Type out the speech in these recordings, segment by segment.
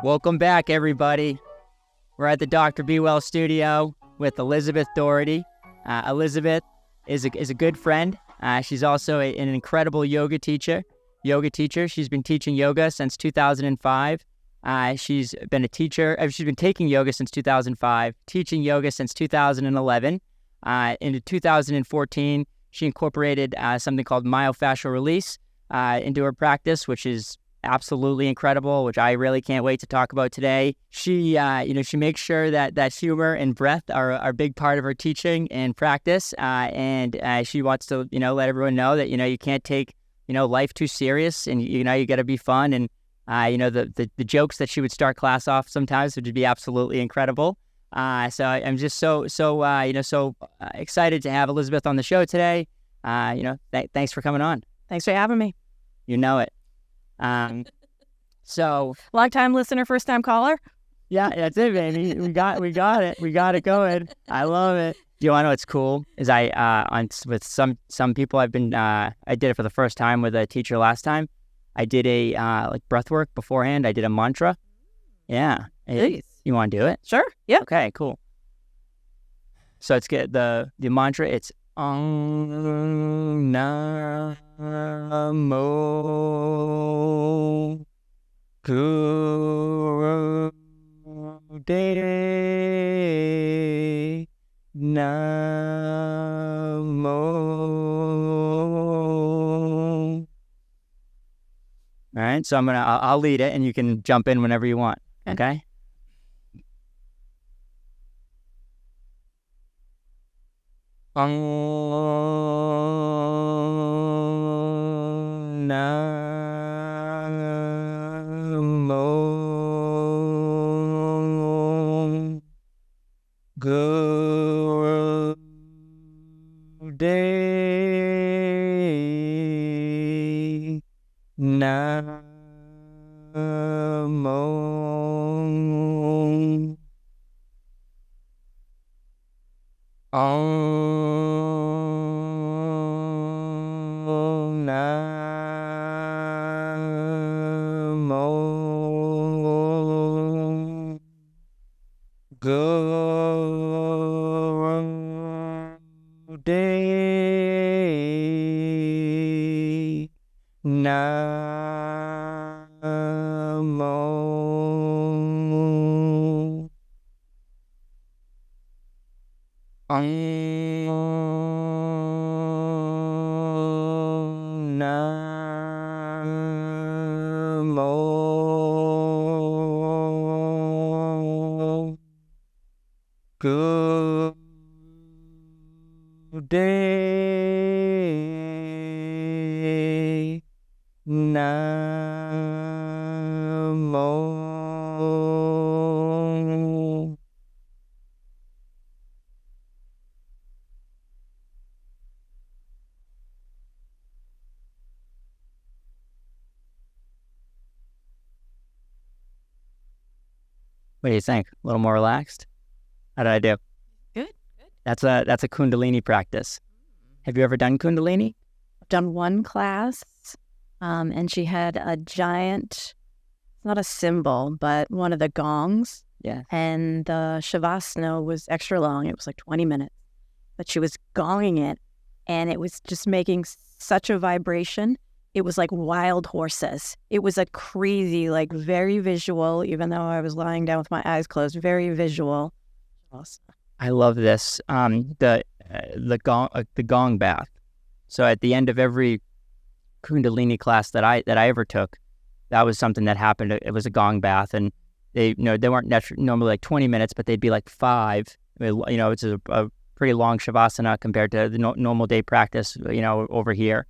Welcome back, everybody. We're at the Dr. BeeWell studio with Elizabeth Doherty. Elizabeth is a good friend. She's also an incredible yoga teacher. She's been teaching yoga since 2005. She's been a teacher. She's been taking yoga since 2005, teaching yoga since 2011. In 2014, she incorporated something called myofascial release into her practice, which is absolutely incredible, which I really can't wait to talk about today. She makes sure that humor and breath are a big part of her teaching and practice. And she wants to, let everyone know that, you can't take, life too serious, and, you got to be fun. And, the jokes that she would start class off sometimes would be absolutely incredible. So I'm just so excited to have Elizabeth on the show today. Thanks for coming on. Thanks for having me. You know it. So long time listener, first time caller. Yeah, that's it, baby. We got it. We got it going. I love it. Do you want to know what's cool? Is with some people I've been I did it for the first time with a teacher last time. I did a breath work beforehand. I did a mantra. Yeah. Nice. You want to do it? Sure. Yeah. Okay. Cool. So it's good. The mantra. It's Om Namo Guru Dei Namo. All right, so I'll lead it, and you can jump in whenever you want. Okay. Om Namo Guru Dei Namo. Om Namo Guru Dei Namo. Om Namo Guru Dei Namo. What do you think? A little more relaxed? How did I do? Good. That's a Kundalini practice. Have you ever done Kundalini? I've done one class, and she had a giant, not a cymbal, but one of the gongs. Yeah. And the Shavasana was extra long. It was like 20 minutes. But she was gonging it, and it was just making such a vibration. It was like wild horses. It was a crazy, very visual, even though I was lying down with my eyes closed, very visual. Awesome. I love this. The gong bath. So at the end of every Kundalini class that I ever took, that was something that happened. It was a gong bath, and they weren't normally like 20 minutes, but they'd be like 5. It's a pretty long Shavasana compared to the normal day practice, over here.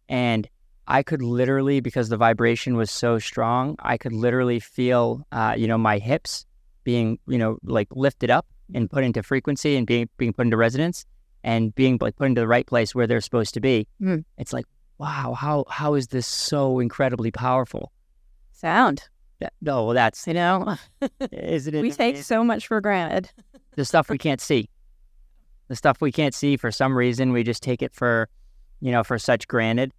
And I could literally, because the vibration was so strong, I could literally feel, my hips being, lifted up and put into frequency and being put into resonance and being put into the right place where they're supposed to be. Mm. It's like, wow, how is this so incredibly powerful? Sound. That's, isn't it? We take so much for granted. The stuff we can't see. The stuff we can't see, for some reason, we just take it for such granted.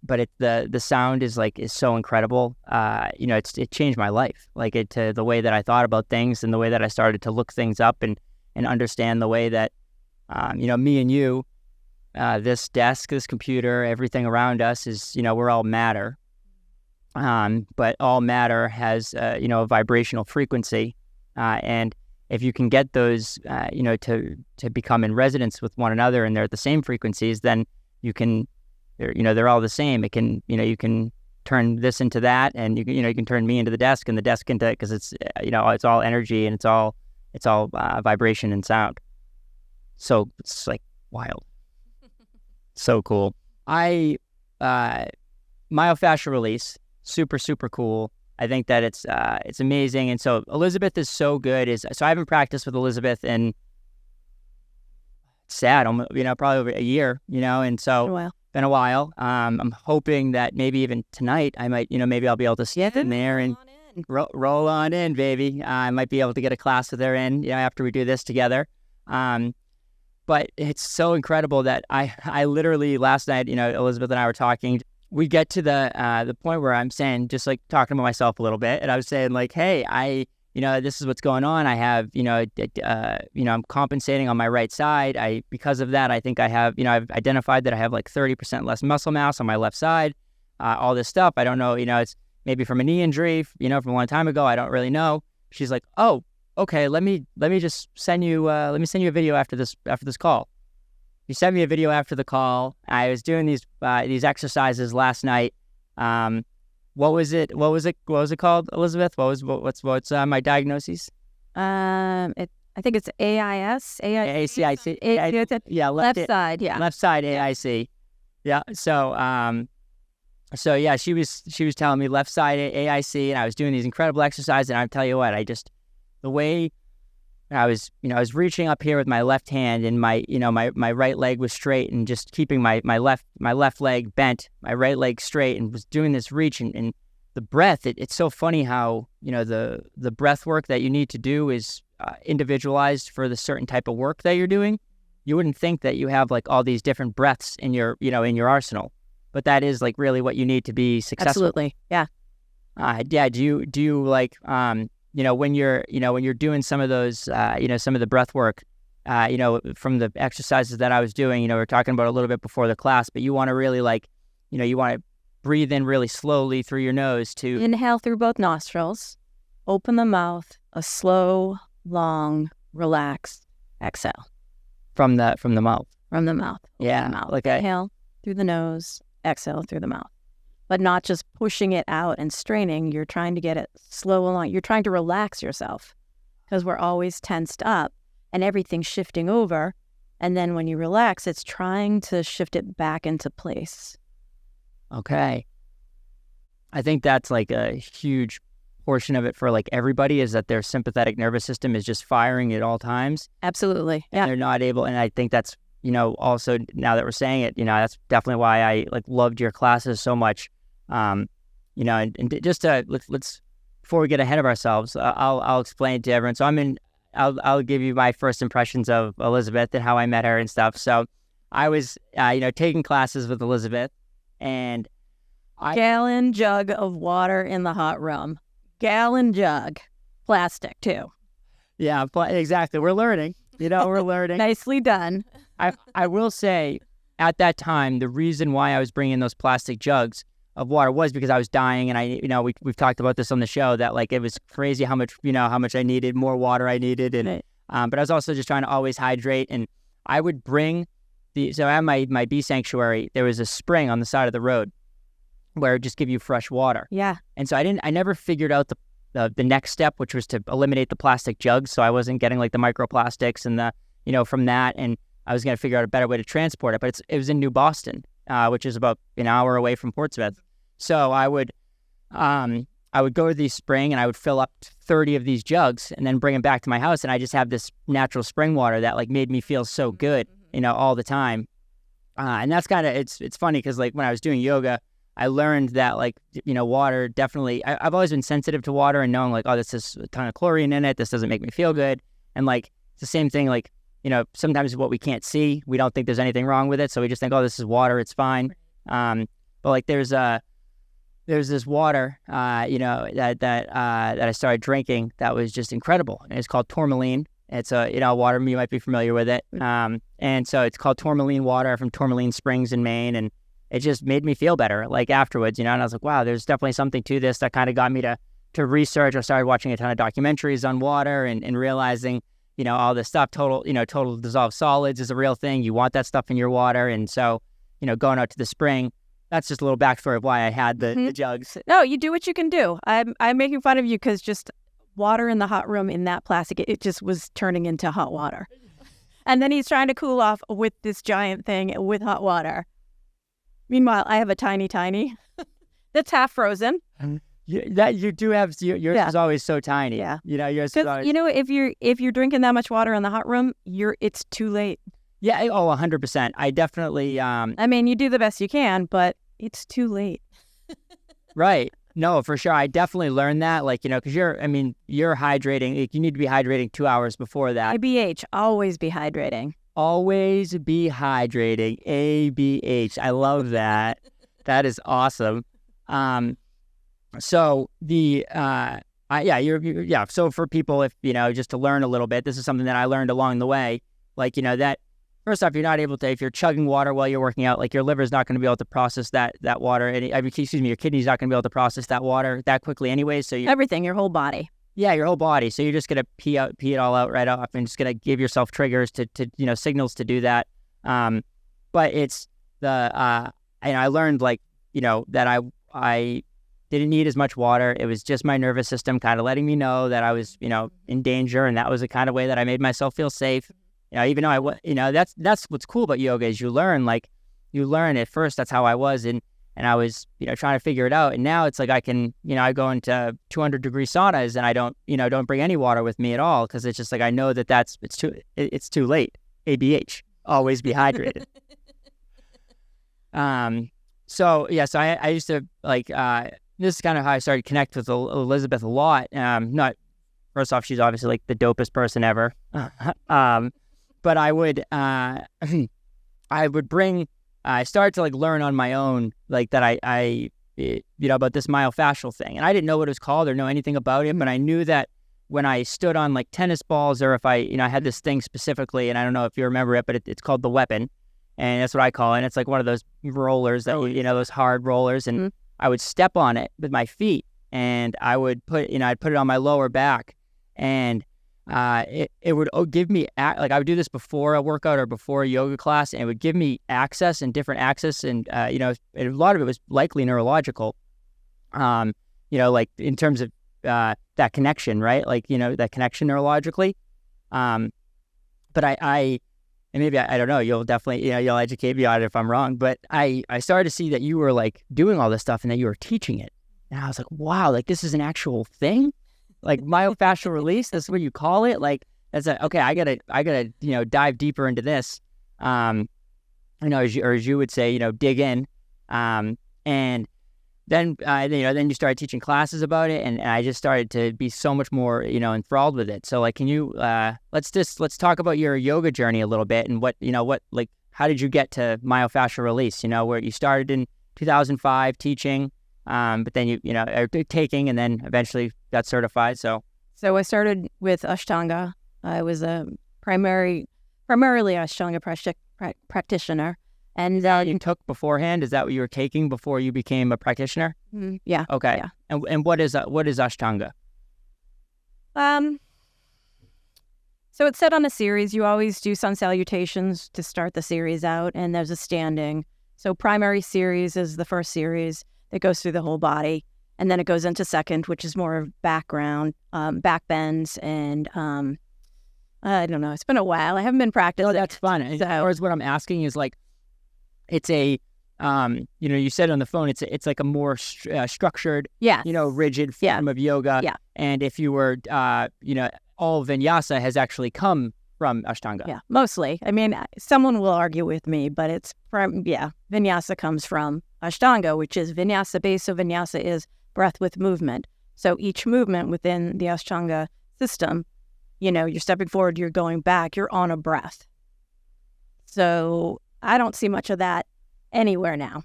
but the sound is so incredible. It changed my life, to the way that I thought about things and the way that I started to look things up and understand the way that, me and you, this desk, this computer, everything around us is, we're all matter. But all matter has, a vibrational frequency. And if you can get those, to become in resonance with one another and they're at the same frequencies, then you can, they're all the same. It can, you can turn this into that, and you can turn me into the desk and the desk into, because it's, it's all energy and it's all vibration and sound. So it's wild. So cool. Myofascial release, super, super cool. I think that it's amazing. And so Elizabeth is so good. So I haven't practiced with Elizabeth in, sad, probably over a year, and so been a while. I'm hoping that maybe even tonight I might, maybe I'll be able to sit in there and roll on in, baby. I might be able to get a class with her in, after we do this together. But it's so incredible that I literally last night, Elizabeth and I were talking. We get to the point where I'm saying, just talking to myself a little bit, and I was saying hey, this is what's going on. I have, I'm compensating on my right side. Because of that, I think I have, I've identified that I have 30% less muscle mass on my left side. All this stuff, I don't know, it's maybe from a knee injury, from a long time ago. I don't really know. She's like, oh, okay, let me just send you, a video after this call. You sent me a video after the call. I was doing these exercises last night. What was it called, Elizabeth? What's my diagnosis? I think it's AIS. AIC. Yeah, left side. Yeah, left side AIC. Yeah. So yeah, she was telling me left side AIC, and I was doing these incredible exercises. And I tell you what, the way I was reaching up here with my left hand, and my right leg was straight, and just keeping my left leg bent, my right leg straight, and was doing this reach, and the breath. It's so funny how the breath work that you need to do is individualized for the certain type of work that you're doing. You wouldn't think that you have all these different breaths in your in your arsenal, but that is really what you need to be successful. Absolutely, yeah. Yeah. Do you when you're doing some of those, some of the breath work, from the exercises that I was doing, we were talking about a little bit before the class, but you want to really you want to breathe in really slowly through your nose to inhale through both nostrils, open the mouth, a slow, long, relaxed exhale. From the mouth. From the mouth. Yeah. The mouth. Okay. Inhale through the nose, exhale through the mouth. But not just pushing it out and straining. You're trying to get it slow along. You're trying to relax yourself, because we're always tensed up and everything's shifting over. And then when you relax, it's trying to shift it back into place. Okay. I think that's a huge portion of it for everybody, is that their sympathetic nervous system is just firing at all times. Absolutely. Yeah. And they're not able. And I think that's, also now that we're saying it, that's definitely why I loved your classes so much. And just let's before we get ahead of ourselves, I'll explain to everyone. So I'll give you my first impressions of Elizabeth and how I met her and stuff. So I was taking classes with Elizabeth, and gallon jug of water in the hot room, gallon jug, plastic too. Yeah, exactly. We're learning. We're learning. Nicely done. I will say, at that time, the reason why I was bringing those plastic jugs of water was because I was dying, and we've talked about this on the show, that it was crazy how much I needed, more water I needed, and right. But I was also just trying to always hydrate, and I would bring so at my bee sanctuary, there was a spring on the side of the road where it would just give you fresh water. Yeah. And so I never figured out the next step, which was to eliminate the plastic jugs, so I wasn't getting the microplastics and the from that, and I was going to figure out a better way to transport it. But it was in New Boston, which is about an hour away from Portsmouth. So I would go to the spring, and I would fill up 30 of these jugs and then bring them back to my house, and I just have this natural spring water that made me feel so good, all the time. And that's kind of it's funny because when I was doing yoga, I learned that water definitely. I've always been sensitive to water and knowing this is a ton of chlorine in it. This doesn't make me feel good, and it's the same thing. Sometimes what we can't see, we don't think there's anything wrong with it, so we just think, oh, this is water, it's fine. but like there's this water, that I started drinking that was just incredible. And it's called tourmaline. It's a water, you might be familiar with it. And so it's called tourmaline water from Tourmaline Springs in Maine. And it just made me feel better, like afterwards, and I was like, wow, there's definitely something to this. That kind of got me to research. I started watching a ton of documentaries on water and realizing, all this stuff, total dissolved solids is a real thing. You want that stuff in your water. And so, going out to the spring, that's just a little backstory of why I had the jugs. No, you do what you can do. I'm making fun of you because just water in the hot room in that plastic, it just was turning into hot water. And then he's trying to cool off with this giant thing with hot water. Meanwhile, I have a tiny that's half frozen. You do have yours is always so tiny. Yeah, yours is always... if you're drinking that much water in the hot room, it's too late. Yeah, 100%. I definitely. I mean, you do the best you can, but it's too late. Right. No, for sure. I definitely learned that, because you're hydrating. You need to be hydrating 2 hours before that. ABH, always be hydrating. Always be hydrating. ABH. I love that. That is awesome. So So for people, if just to learn a little bit, this is something that I learned along the way. That first off, you're not able to, if you're chugging water while you're working out, your liver's not going to be able to process that water. Your kidney's not going to be able to process that water that quickly anyway. So everything, your whole body. Yeah, your whole body. So you're just going to pee it all out right off and just going to give yourself triggers to signals to do that. But it's I learned that I didn't need as much water. It was just my nervous system kind of letting me know that I was, in danger. And that was the kind of way that I made myself feel safe. Even though that's what's cool about yoga is you learn at first, that's how I was. And I was, trying to figure it out. And now it's like I can, I go into 200-degree saunas and I don't bring any water with me at all because it's just like I know that it's too late. ABH, always be hydrated. So I used to this is kind of how I started to connect with Elizabeth a lot. Not first off, she's obviously the dopest person ever. But I would bring. I started to learn on my own, that I about this myofascial thing. And I didn't know what it was called or know anything about it, but I knew that when I stood on tennis balls or if I had this thing specifically, and I don't know if you remember it, but it's called the weapon. And that's what I call it. And it's one of those rollers that, those hard rollers. And I would step on it with my feet and I would I'd put it on my lower back and it would give me I would do this before a workout or before a yoga class, and it would give me access and different access, and a lot of it was likely neurological, in terms of that connection, right? That connection neurologically. But I maybe I don't know. You'll definitely you'll educate me on it if I'm wrong. But I started to see that you were doing all this stuff and that you were teaching it, and I was like, wow, this is an actual thing. Myofascial release, that's what you call it. Okay, I gotta dive deeper into this. As you would say, dig in. And then then you started teaching classes about it, and I just started to be so much more enthralled with it. So can you let's talk about your yoga journey a little bit, and how did you get to myofascial release? Where you started in 2005 teaching. But then you taking and then eventually got certified. So I started with Ashtanga. I was a primarily Ashtanga practitioner. And you took beforehand? Is that what you were taking before you became a practitioner? Yeah. Okay. Yeah. And what is Ashtanga? So it's set on a series. You always do sun salutations to start the series out, and there's a standing. So primary series is the first series. It goes through the whole body, and then it goes into second, which is more of background, back bends, and I don't know. It's been a while. I haven't been practicing. Oh, that's fun. So, or what I'm asking is it's a, you said on the phone, it's a more structured, rigid form of yoga. Yeah. And if you were, all vinyasa has actually come from Ashtanga. Yeah, mostly. I mean, someone will argue with me, but vinyasa comes from Ashtanga, which is vinyasa base. So vinyasa is breath with movement. So each movement within the Ashtanga system, you're stepping forward, you're going back, you're on a breath. So I don't see much of that anywhere now.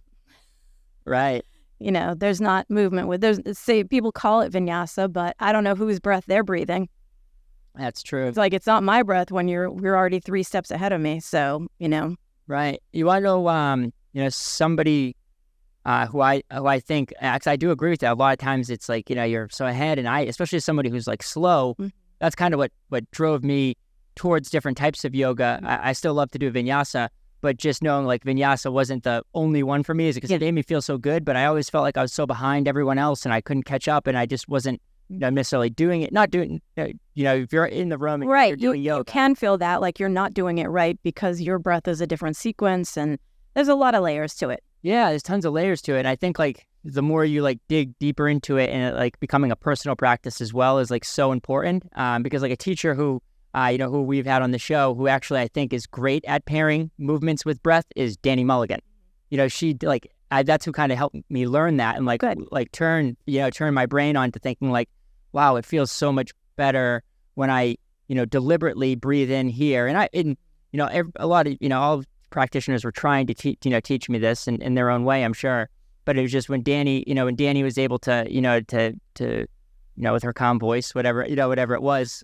Right. You know, there's not movement with, say people call it vinyasa, but I don't know whose breath they're breathing. That's true. It's like, it's not my breath when you're already 3 steps ahead of me. So, you know. Right. You want to know, somebody who I think, actually I do agree with that. A lot of times it's like, you're so ahead, and especially as somebody who's like slow, that's kind of what drove me towards different types of yoga. I still love to do vinyasa, but just knowing like vinyasa wasn't the only one for me, is because it made me feel so good, but I always felt like I was so behind everyone else and I couldn't catch up, and I just wasn't necessarily doing it, not doing, if you're in the room and you're doing yoga. You can feel that like you're not doing it right because your breath is a different sequence, and there's a lot of layers to it. Yeah, there's tons of layers to it. And I think like the more you like dig deeper into it, and like becoming a personal practice as well is like so important. Because like a teacher who who we've had on the show, who actually I think is great at pairing movements with breath, is Danny Mulligan. She like that's who kind of helped me learn that, and like turn my brain on to thinking like, wow, it feels so much better when I deliberately breathe in here. And a lot of all practitioners were trying to teach me this in their own way, I'm sure. But it was just when Danny was able to with her calm voice, whatever it was,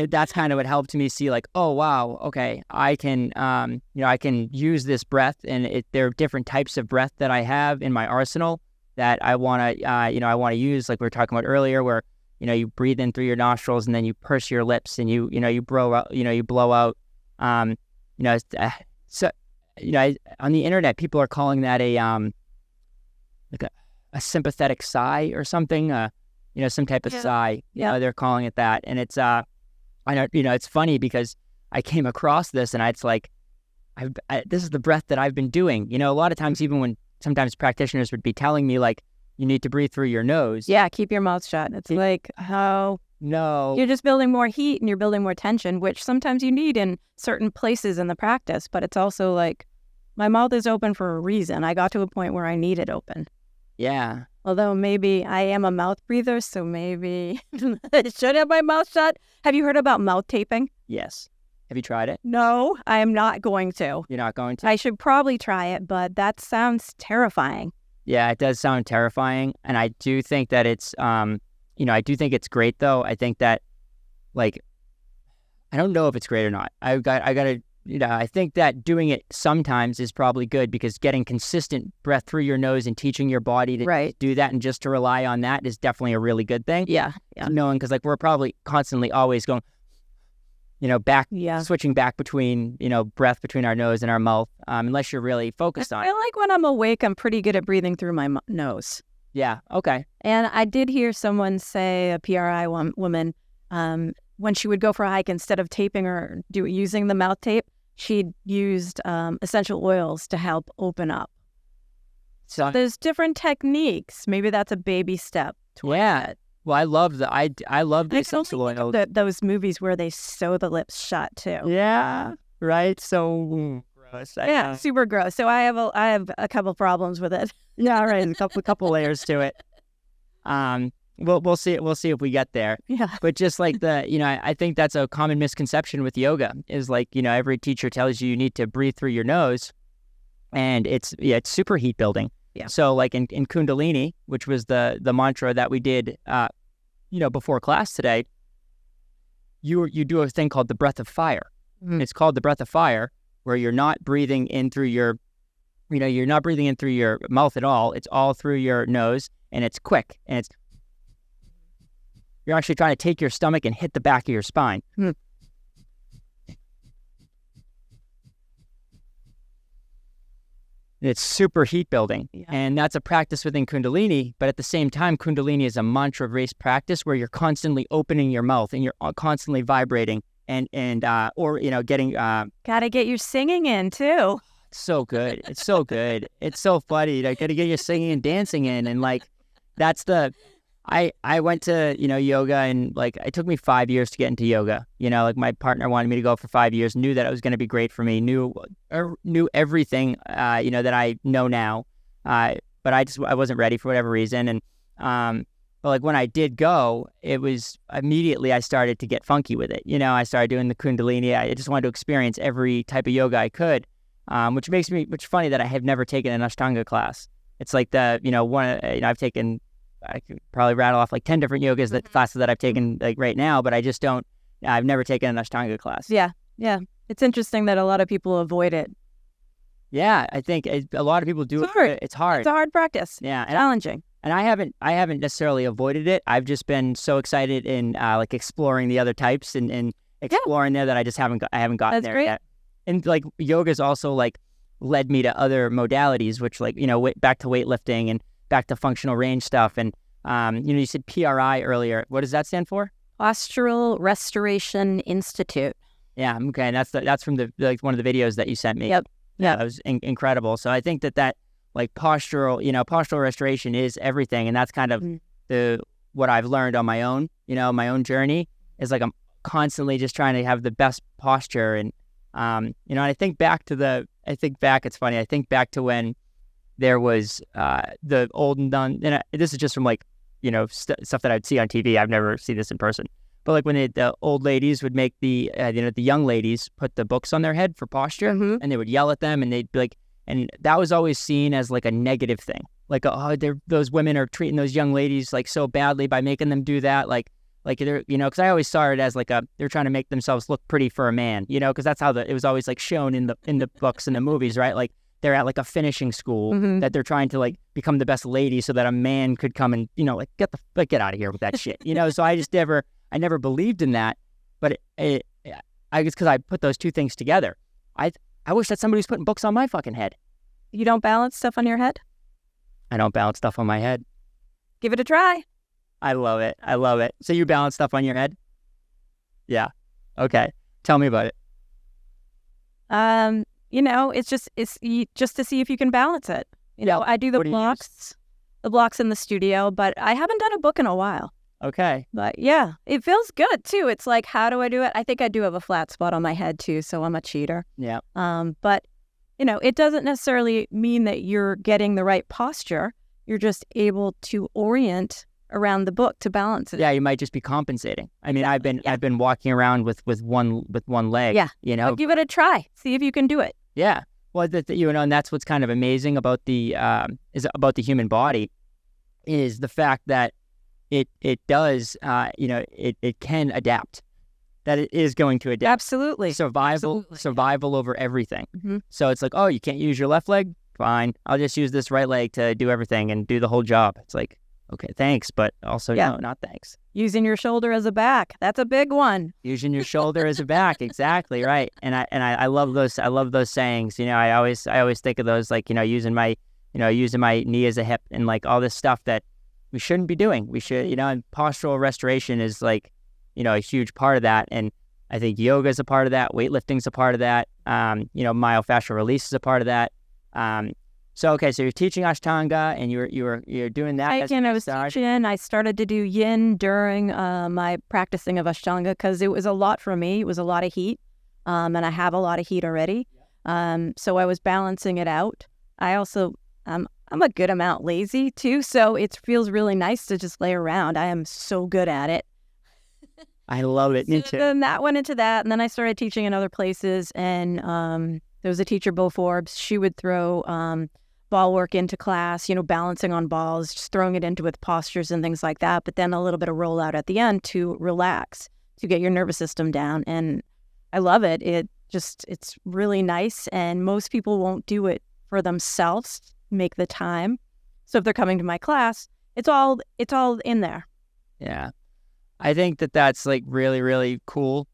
that's kind of what helped me see like, oh wow, okay, I can I can use this breath, and there are different types of breath that I have in my arsenal that I want to use, like we were talking about earlier, where you breathe in through your nostrils and then you purse your lips and you blow out, you blow out. So on the internet, people are calling that a sympathetic sigh or something, some type of sigh. They're calling it that, and it's I know, it's funny because I came across this, and it's like, this is the breath that I've been doing. A lot of times, even when sometimes practitioners would be telling me like, you need to breathe through your nose. Yeah, keep your mouth shut. It's like, how? No. You're just building more heat and you're building more tension, which sometimes you need in certain places in the practice. But it's also like, my mouth is open for a reason. I got to a point where I need it open. Yeah. Although maybe I am a mouth breather, so maybe I should have my mouth shut. Have you heard about mouth taping? Yes. Have you tried it? No, I am not going to. You're not going to? I should probably try it, but that sounds terrifying. Yeah, it does sound terrifying. And I do think that it's, I do think it's great, though. I think that, like, I don't know if it's great or not. I think that doing it sometimes is probably good, because getting consistent breath through your nose and teaching your body to do that and just to rely on that is definitely a really good thing. Yeah. Knowing, because like we're probably constantly always going, switching back between, breath between our nose and our mouth, unless you're really focused on it. I like when I'm awake, I'm pretty good at breathing through my nose. Yeah. Okay. And I did hear someone say, a PRI woman, when she would go for a hike, instead of taping or using the mouth tape, she'd used essential oils to help open up. So there's different techniques. Maybe that's a baby step. Yeah. Well, I love the essential oils. Those movies where they sew the lips shut too. Yeah. Right. So gross. Yeah. Super gross. So I have a couple problems with it. Yeah. Right. A couple layers to it. We'll see if we get there. Yeah. But just like I think that's a common misconception with yoga, is like, every teacher tells you need to breathe through your nose, and it's super heat building. Yeah. So like in Kundalini, which was the mantra that we did, before class today, you do a thing called the breath of fire. Mm-hmm. It's called the breath of fire, where you're not breathing in through your, you're not breathing in through your mouth at all. It's all through your nose, and it's quick, and you're actually trying to take your stomach and hit the back of your spine. Hmm. It's super heat building. Yeah. And that's a practice within Kundalini. But at the same time, Kundalini is a mantra-based practice where you're constantly opening your mouth and you're constantly vibrating and getting... Gotta get your singing in, too. It's so good. It's so good. It's so funny. Like, gotta get your singing and dancing in. And, like, that's the... I went to, yoga, and like it took me 5 years to get into yoga. Like my partner wanted me to go for 5 years, knew that it was going to be great for me, knew everything, that I know now. But I wasn't ready for whatever reason. And, but like when I did go, it was immediately I started to get funky with it. I started doing the Kundalini. I just wanted to experience every type of yoga I could, which funny that I have never taken an Ashtanga class. it's like I've taken, I could probably rattle off like 10 different yogas, that classes that I've taken like right now, but I've never taken an Ashtanga class. Yeah. It's interesting that a lot of people avoid it. Yeah, I think a lot of people do. It's hard. It's hard. It's a hard practice. Yeah, challenging. And I haven't necessarily avoided it. I've just been so excited in like exploring the other types and exploring there that I just haven't gotten there yet. And like yoga's also like led me to other modalities, which like, back to weightlifting and back to functional range stuff. And you said PRI earlier. What does that stand for? Postural Restoration Institute. Yeah. Okay. And that's from the like one of the videos that you sent me. Yep. Yeah. That was incredible. So I think that like postural restoration is everything. And that's kind of what I've learned on my own, my own journey is like, I'm constantly just trying to have the best posture. And, and I think back, it's funny. I think back to when there was, the old and done, and this is just from like, stuff that I'd see on TV. I've never seen this in person, but like when the old ladies would make the young ladies put the books on their head for posture and they would yell at them and they'd be like, and that was always seen as like a negative thing. Like, oh, those women are treating those young ladies like so badly by making them do that. Like they're, because I always saw it as like they're trying to make themselves look pretty for a man, because that's how it was always like shown in the books and the movies, right? Like they're at like a finishing school that they're trying to like become the best lady so that a man could come and, like get out of here with that shit, So I never believed in that, but I guess because I put those two things together. I wish that somebody was putting books on my fucking head. You don't balance stuff on your head? I don't balance stuff on my head. Give it a try. I love it. So you balance stuff on your head? Yeah. Okay. Tell me about it. It's just to see if you can balance it. I do the blocks in the studio, but I haven't done a book in a while. Okay. But yeah, it feels good too. It's like, how do I do it? I think I do have a flat spot on my head too, so I'm a cheater. Yeah. But it doesn't necessarily mean that you're getting the right posture. You're just able to orient around the book to balance it. Yeah, you might just be compensating. I mean, I've been walking around with one leg. Yeah. But give it a try. See if you can do it. Yeah. Well, and that's what's kind of amazing about the human body is the fact that it does, it can adapt, that it is going to adapt. Absolutely. Survival over everything. Mm-hmm. So it's like, oh, you can't use your left leg? Fine. I'll just use this right leg to do everything and do the whole job. It's like, okay, thanks, but also no, not thanks. Using your shoulder as a back. That's a big one. Using your shoulder as a back. Exactly. Right. And I love those. I love those sayings. I always think of those, like, using my knee as a hip and like all this stuff that we shouldn't be doing. We should, and postural restoration is like, a huge part of that. And I think yoga is a part of that. Weightlifting is a part of that. Myofascial release is a part of that. So you're teaching Ashtanga and you're doing that. I was teaching. I started to do yin during my practicing of Ashtanga because it was a lot for me. It was a lot of heat, and I have a lot of heat already. So I was balancing it out. I also I'm a good amount lazy too, so it feels really nice to just lay around. I am so good at it. I love it. Me too. Then that went into that, and then I started teaching in other places. And there was a teacher, Bo Forbes. She would throw ball work into class, balancing on balls, just throwing it into with postures and things like that. But then a little bit of rollout at the end to relax, to get your nervous system down. And I love it. It's really nice. And most people won't do it for themselves, make the time. So if they're coming to my class, it's all in there. Yeah. I think that's like really, really cool.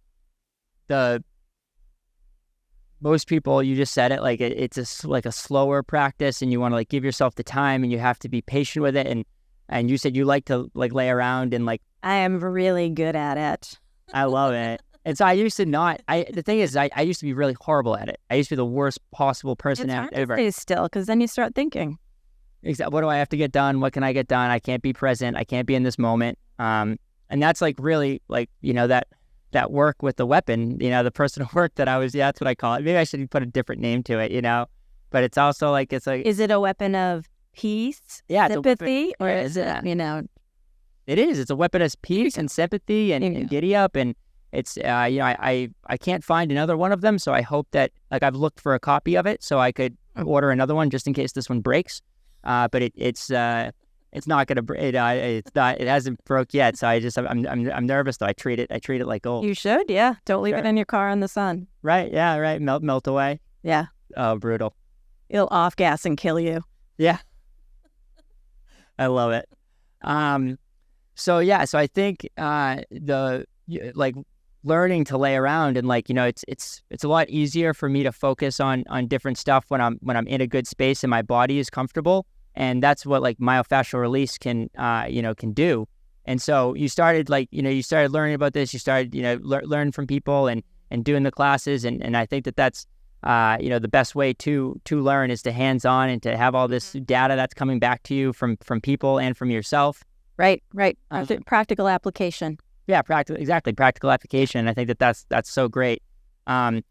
Most people, you just said it, like it's like a slower practice, and you want to like give yourself the time, and you have to be patient with it. And you said you like to like lay around and like. I am really good at it. I love it. And so I used to not. The thing is, I used to be really horrible at it. I used to be the worst possible person ever. It's hard to stay still, because then you start thinking. Exactly. What do I have to get done? What can I get done? I can't be present. I can't be in this moment. And that's like really like, that work with the weapon, the personal work that that's what I call it. Maybe I should put a different name to it, but it's also like, it's like. Is it a weapon of peace, sympathy, or is it, It is. It's a weapon of peace and sympathy and giddy up. And it's, I can't find another one of them. So I hope that, like, I've looked for a copy of it so I could order another one just in case this one breaks. but it's not gonna it hasn't broke yet. So I'm nervous though. I treat it like gold. You should, yeah. Don't leave it in your car in the sun. Right, yeah, right. Melt away. Yeah. Oh, brutal. It'll off gas and kill you. Yeah. I love it. So I think learning to lay around and it's a lot easier for me to focus on different stuff when I'm in a good space and my body is comfortable, and that's what like myofascial release can do. And so you started learning about this. You started learn from people and doing the classes, and I think that's the best way to learn is to hands-on and to have all this data that's coming back to you from people and from yourself. Right. Practical application. Yeah, practical application. I think that's so great. Now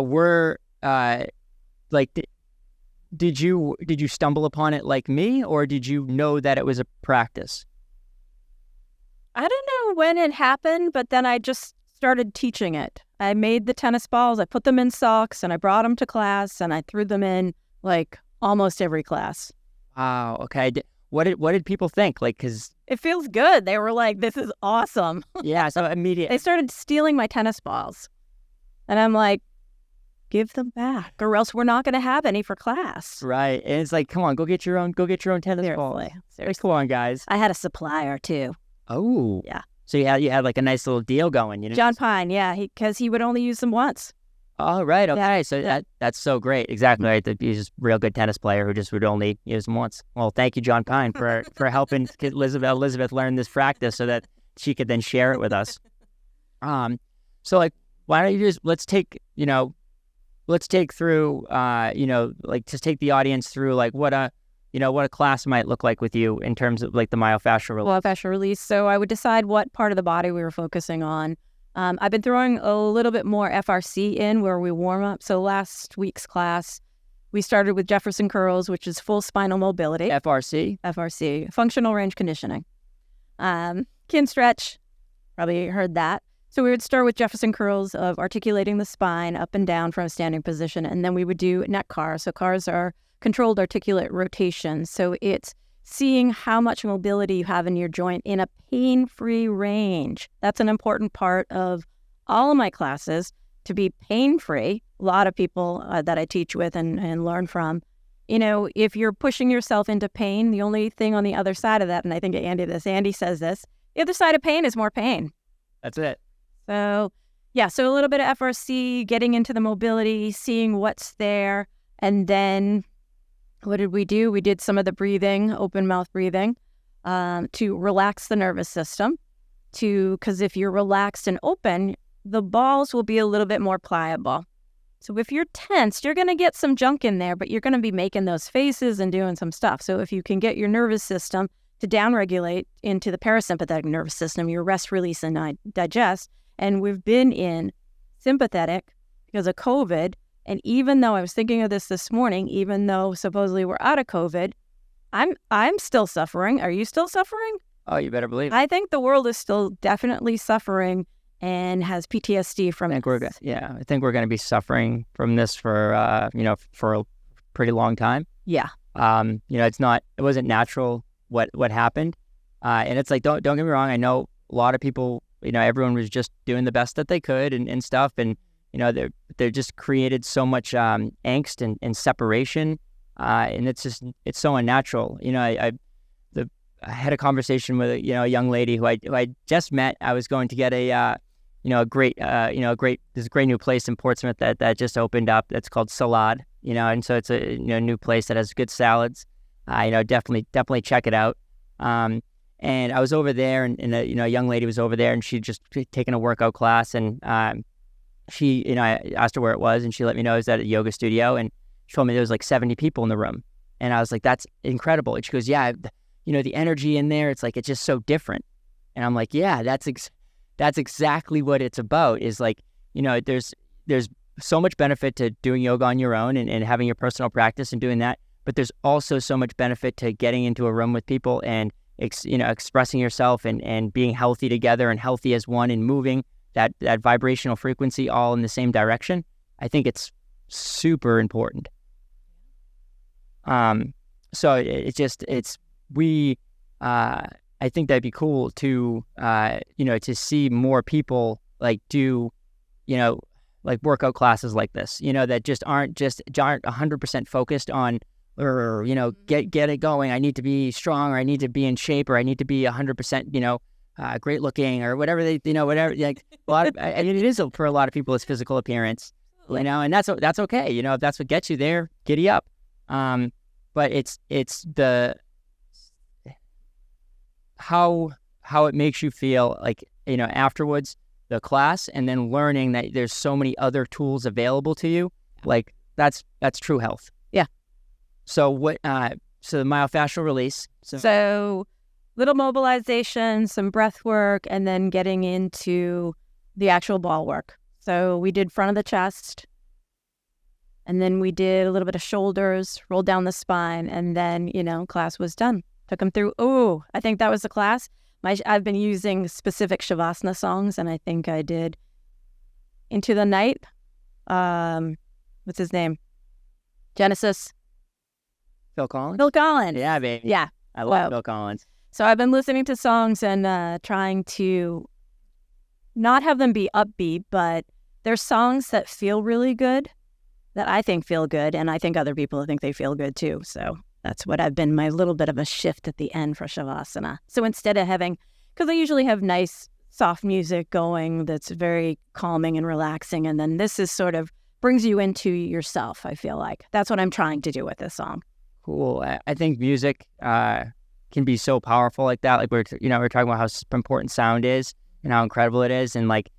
we're did you stumble upon it like me, or did you know that it was a practice? I don't know when it happened, but then I just started teaching it. I made the tennis balls, I put them in socks, and I brought them to class, and I threw them in like almost every class. Wow. Okay. What did people think? Because it feels good. They were like, "This is awesome." Yeah. So immediately they started stealing my tennis balls, and I'm like, "Give them back, or else we're not going to have any for class." Right. And it's like, come on, go get your own tennis balls. Seriously. Like, come on, guys. I had a supplier too. Oh. Yeah. So you had like a nice little deal going, John Pine, yeah, because he would only use them once. Oh, right. Okay. Yeah. So that's so great. Exactly right. He's just a real good tennis player who just would only use them once. Well, thank you, John Pine, for helping Elizabeth learn this practice so that she could then share it with us. So like, why don't you let's take through, just take the audience through like what a class might look like with you in terms of like the myofascial release. Myofascial release. So I would decide what part of the body we were focusing on. I've been throwing a little bit more FRC in where we warm up. So last week's class, we started with Jefferson curls, which is full spinal mobility. FRC, functional range conditioning. Kin stretch, probably heard that. So we would start with Jefferson curls of articulating the spine up and down from a standing position, and then we would do neck cars. So cars are controlled articulate rotation. So it's seeing how much mobility you have in your joint in a pain-free range. That's an important part of all of my classes, to be pain-free. A lot of people that I teach with and learn from, if you're pushing yourself into pain, the only thing on the other side of that, and I think Andy says this, the other side of pain is more pain. That's it. So, yeah, so a little bit of FRC, getting into the mobility, seeing what's there, and then what did we do? We did some of the breathing, open mouth breathing, to relax the nervous system. Because if you're relaxed and open, the balls will be a little bit more pliable. So if you're tensed, you're going to get some junk in there, but you're going to be making those faces and doing some stuff. So if you can get your nervous system to downregulate into the parasympathetic nervous system, your rest, release, and digest. And we've been in sympathetic because of COVID. And even though I was thinking of this morning, even though supposedly we're out of COVID, I'm still suffering. Are you still suffering? Oh, you better believe it. I think the world is still definitely suffering and has PTSD from it. I think we're going to be suffering from this for a pretty long time. Yeah. It wasn't natural what happened. And it's like, don't get me wrong. I know a lot of people, everyone was just doing the best that they could and stuff. And, they're just created so much angst and separation. And it's so unnatural. I had a conversation with a young lady who I just met. I was going to get there's a great new place in Portsmouth that just opened up. That's called Salad, and so it's a new place that has good salads. Definitely check it out. And I was over there, and a young lady was over there, and she'd just taken a workout class, and she, I asked her where it was, and she let me know it was at a yoga studio, and she told me there was like 70 people in the room, and I was like, that's incredible. And she goes, yeah, the energy in there, it's like, it's just so different. And I'm like, yeah, that's exactly what it's about, is like, there's so much benefit to doing yoga on your own and having your personal practice and doing that, but there's also so much benefit to getting into a room with people and, expressing yourself and being healthy together and healthy as one and moving that vibrational frequency all in the same direction. I think it's super important. So I think that'd be cool to, to see more people like do, like workout classes like this, that just aren't 100% focused on, or, get it going. I need to be strong, or I need to be in shape, or I need to be 100%, great looking, or whatever whatever, like a lot of, I mean, it is for a lot of people, it's physical appearance, and that's okay. If that's what gets you there, giddy up. But it's the, how it makes you feel like, afterwards, the class, and then learning that there's so many other tools available to you. Like that's true health. Yeah. So so the myofascial release. So little mobilization, some breath work, and then getting into the actual ball work. So we did front of the chest, and then we did a little bit of shoulders, rolled down the spine, and then, class was done. Took them through. Oh, I think that was the class. I've been using specific Shavasana songs, and I think I did Into the Night. What's his name? Genesis. Phil Collins? Phil Collins. Yeah, baby. Yeah. I love Phil Collins. So I've been listening to songs and trying to not have them be upbeat, but there's songs that feel really good, that I think feel good, and I think other people think they feel good too. So that's what I've been, my little bit of a shift at the end for Shavasana. So instead of having, because I usually have nice, soft music going that's very calming and relaxing, and then this is sort of brings you into yourself, I feel like. That's what I'm trying to do with this song. Cool. I think music can be so powerful like that. Like we're talking about how important sound is and how incredible it is. And like,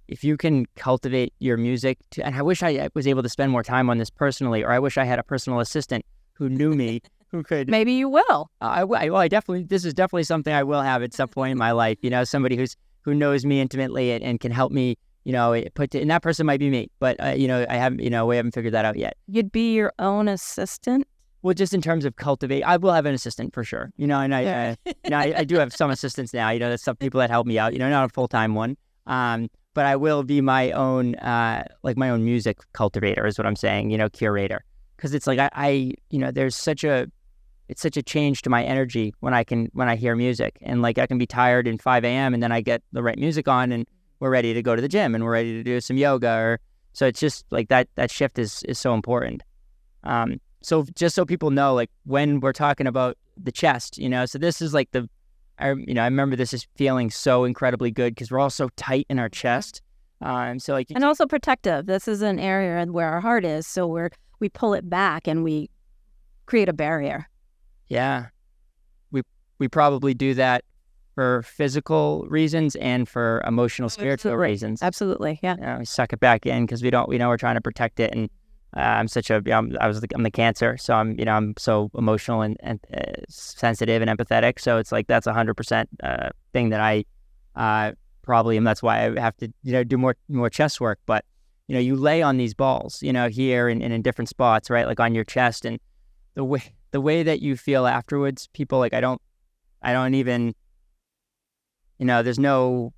if you can cultivate your music and I wish I was able to spend more time on this personally, or I wish I had a personal assistant who knew me, who could. Maybe you will. I definitely, this is definitely something I will have at some point in my life, somebody who knows me intimately and can help me, and that person might be me, but, we haven't figured that out yet. You'd be your own assistant? Well, just in terms of cultivate, I will have an assistant for sure, and I do have some assistants now, there's some people that help me out, not a full-time one. But I will be my own, my own music cultivator is what I'm saying, curator. Because it's like, there's it's such a change to my energy when I hear music. And like, I can be tired in 5 a.m. and then I get the right music on and we're ready to go to the gym and we're ready to do some yoga. So it's just like that shift is so important. So just so people know, like when we're talking about the chest, so this is like I remember this is feeling so incredibly good because we're all so tight in our chest. And also protective. This is an area where our heart is. So we pull it back and we create a barrier. Yeah. We probably do that for physical reasons and for emotional, spiritual reasons. Absolutely. Yeah. We suck it back in because we know we're trying to protect it. And I'm the cancer. So I'm so emotional and sensitive and empathetic. So it's like, that's 100% thing that I probably am. That's why I have to, do more chest work. But, you lay on these balls, here and in different spots, right? Like on your chest, and the way that you feel afterwards, people like, I don't even, there's no,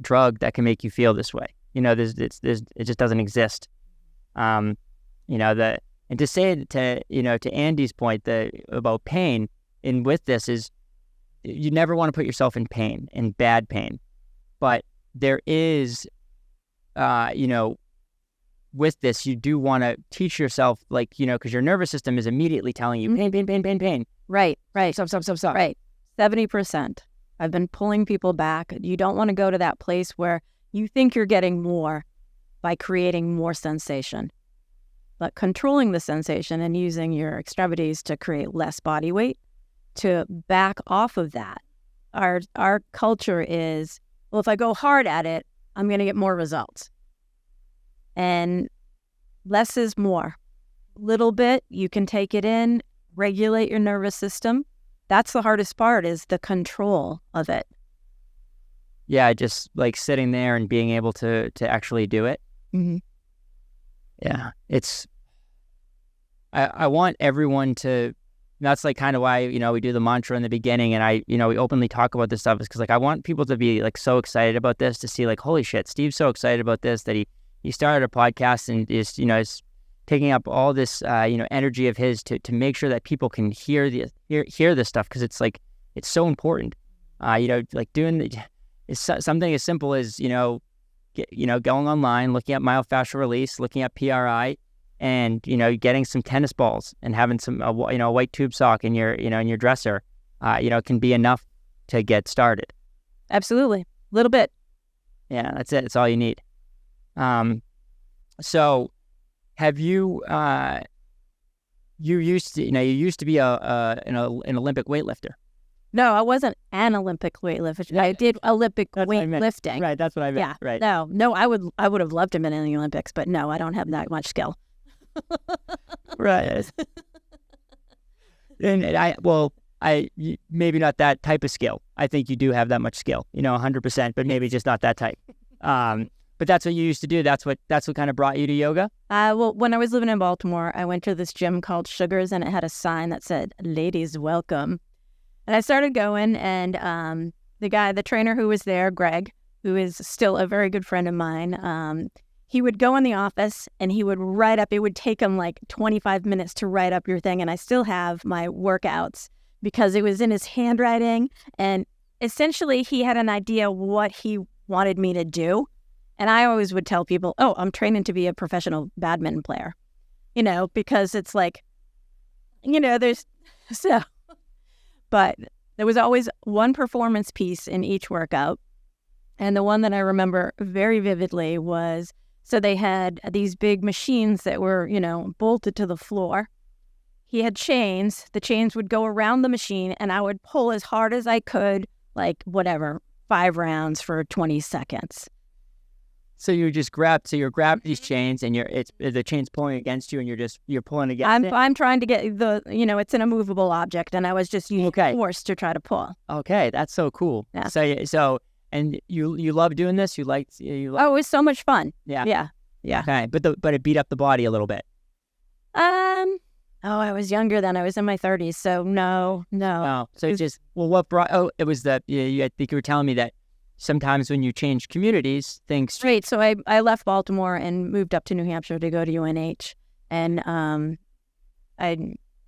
drug that can make you feel this way. It just doesn't exist. And to say to Andy's point about pain, and with this is, you never want to put yourself in pain, in bad pain, but there is, with this, you do want to teach yourself, like, because your nervous system is immediately telling you pain. Right. Stop. Right. 70%. I've been pulling people back. You don't want to go to that place where you think you're getting more by creating more sensation, but controlling the sensation and using your extremities to create less body weight, to back off of that. Our culture is, well, if I go hard at it, I'm going to get more results. And less is more. Little bit, you can take it in, regulate your nervous system. That's the hardest part, is the control of it. Yeah, just like sitting there and being able to actually do it. Mm-hmm. Yeah, I want everyone to, that's like kind of why, we do the mantra in the beginning, and we openly talk about this stuff, is because like, I want people to be like so excited about this, to see like, holy shit, Steve's so excited about this that he started a podcast and is taking up all this, energy of his to make sure that people can hear this stuff, because it's like, it's so important. Like doing something as simple as, going online, looking at myofascial release, looking at PRI, and, getting some tennis balls and having some, a white tube sock in your dresser, can be enough to get started. Absolutely. A little bit. Yeah, that's it. It's all you need. So have you, you used to be an Olympic weightlifter. No, I wasn't an Olympic weightlifter. I did Olympic weightlifting. Right, that's what I meant. Yeah, right. No, I would have loved to have been in the Olympics, but no, I don't have that much skill. Right. And maybe not that type of skill. I think you do have that much skill, 100%, but maybe just not that type. But that's what you used to do. That's what kind of brought you to yoga. Well, when I was living in Baltimore, I went to this gym called Sugars, and it had a sign that said "Ladies Welcome." And I started going, and the trainer who was there, Greg, who is still a very good friend of mine, he would go in the office and he would write up. It would take him like 25 minutes to write up your thing. And I still have my workouts because it was in his handwriting. And essentially, he had an idea what he wanted me to do. And I always would tell people, oh, I'm training to be a professional badminton player, because it's like, there's so. But there was always one performance piece in each workout. And the one that I remember very vividly was, so they had these big machines that were, bolted to the floor. He had chains. The chains would go around the machine, and I would pull as hard as I could, like 5 rounds for 20 seconds. So you're grabbing these chains, and the chain's pulling against you, and you're pulling against it. I'm trying to get it's an immovable object, and I was just using force to try to pull. Okay, that's so cool. Yeah. So and you love doing this. You Oh, it was so much fun. Yeah. Okay, but it beat up the body a little bit. I was younger then. I was in my 30s, so no. Oh, so what brought? Oh, it was that. Yeah, I think you were telling me that. Sometimes when you change communities, things... Right, so I left Baltimore and moved up to New Hampshire to go to UNH. And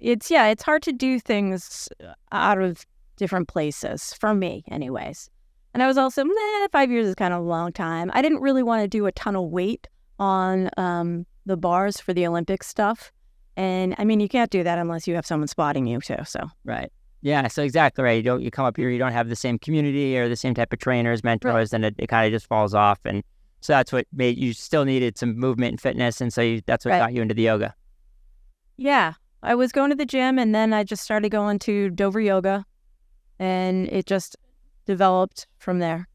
it's hard to do things out of different places, for me anyways. And I was also, 5 years is kind of a long time. I didn't really want to do a ton of weight on the bars for the Olympic stuff. And, you can't do that unless you have someone spotting you too, so... Right. Yeah, so exactly right. You come up here, you don't have the same community or the same type of trainers, mentors, and it kind of just falls off. And so that's what made you still needed some movement and fitness, and so that's what got you into the yoga. Yeah, I was going to the gym, and then I just started going to Dover Yoga, and it just developed from there.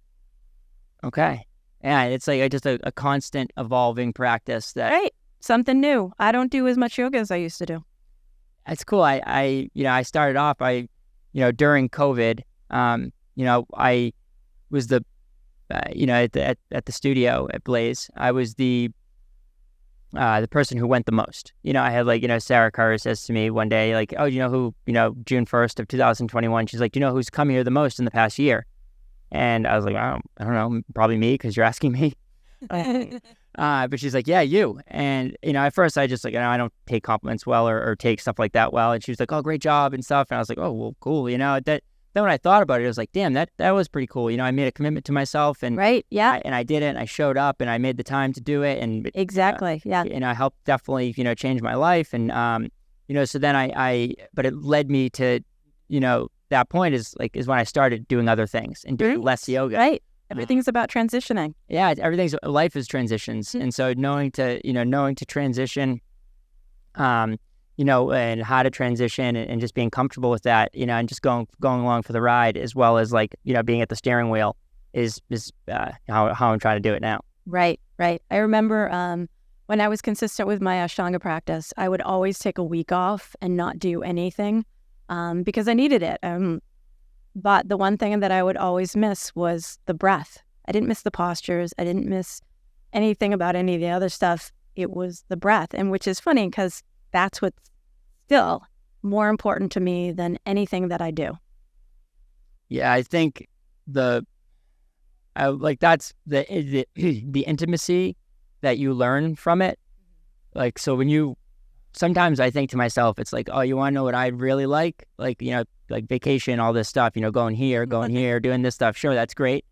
Okay. Yeah, it's like just a constant evolving practice. Right, something new. I don't do as much yoga as I used to do. It's cool. I started off, during COVID, I was at the studio at Blaze, I was the person who went the most. I had Sarah Carr says to me one day, like, oh, who, June 1st of 2021, she's like, do you know who's come here the most in the past year? And I was like, I don't know, probably me, because you're asking me. But she's like, yeah, you. And, at first I just I don't take compliments well or take stuff like that well. And she was like, oh, great job and stuff. And I was like, oh, well, cool. Then when I thought about it, I was like, damn, that was pretty cool. I made a commitment to myself, and right. Yeah. And I did it, and I showed up, and I made the time to do it. And exactly. Yeah. And I helped definitely, change my life. And, so then but it led me to, that point is when I started doing other things and doing less yoga. Right. Everything's about transitioning. Yeah, life is transitions. And so knowing to transition, and how to transition and just being comfortable with that, and just going along for the ride, as well as being at the steering wheel is how I'm trying to do it now. Right. I remember when I was consistent with my Ashtanga practice, I would always take a week off and not do anything because I needed it. But the one thing that I would always miss was the breath. I didn't miss the postures. I didn't miss anything about any of the other stuff. It was the breath, and which is funny because that's what's still more important to me than anything that I do. Yeah, I think that's the intimacy that you learn from it like, so when you, sometimes I think to myself, it's like, oh, you want to know what I really like? Like, like vacation, all this stuff, going here, doing this stuff. Sure, that's great.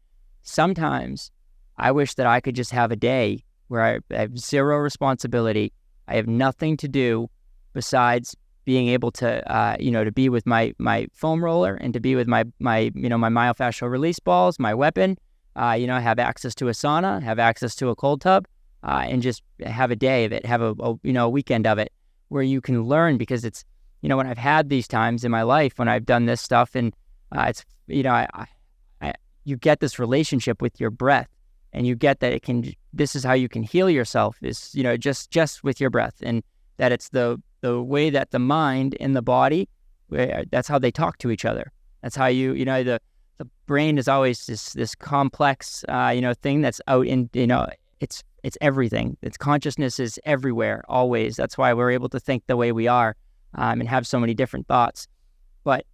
Sometimes I wish that I could just have a day where I have zero responsibility. I have nothing to do besides being able to, to be with my foam roller and to be with my myofascial release balls, my weapon, have access to a sauna, have access to a cold tub, and just have a day of it, have a weekend of it where you can learn, because it's, when I've had these times in my life when I've done this stuff, and it's, you get this relationship with your breath, and you get that this is how you can heal yourself, is, just with your breath, and that it's the way that the mind and the body, that's how they talk to each other. That's how the brain is always this complex, thing that's out in, it's everything. Its consciousness is everywhere, always. That's why we're able to think the way we are, and have so many different thoughts. But,